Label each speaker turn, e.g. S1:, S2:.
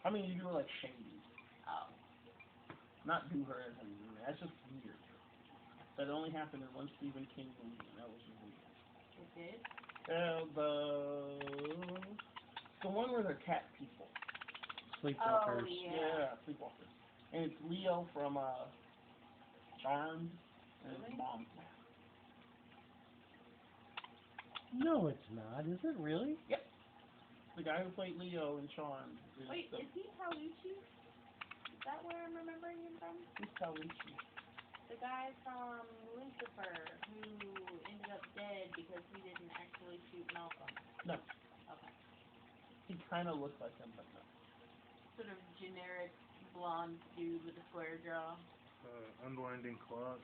S1: I mean, you do like shady.
S2: Oh.
S1: Not do her as in, that's just weird. That only happened in one Stephen King movie, and that was just weird.
S2: It did?
S1: The one where they're cat people.
S3: Sleepwalkers.
S2: Oh, yeah.
S1: Yeah, Sleepwalkers. And it's Leo from Charmed, and his
S2: Really?
S1: mom.
S3: No, it's not. Is it really?
S1: Yep. The guy who played Leo in Charmed is
S2: Wait,
S1: the
S2: is he Talucci? Is that where I'm remembering him from?
S1: who's Talucci?
S2: The guy from Lucifer who ended up dead because he didn't actually shoot Malcolm.
S1: No,
S2: Okay.
S1: he kind of looks like him, but no.
S2: Sort of generic blonde dude with a square jaw.
S4: Unwinding clock.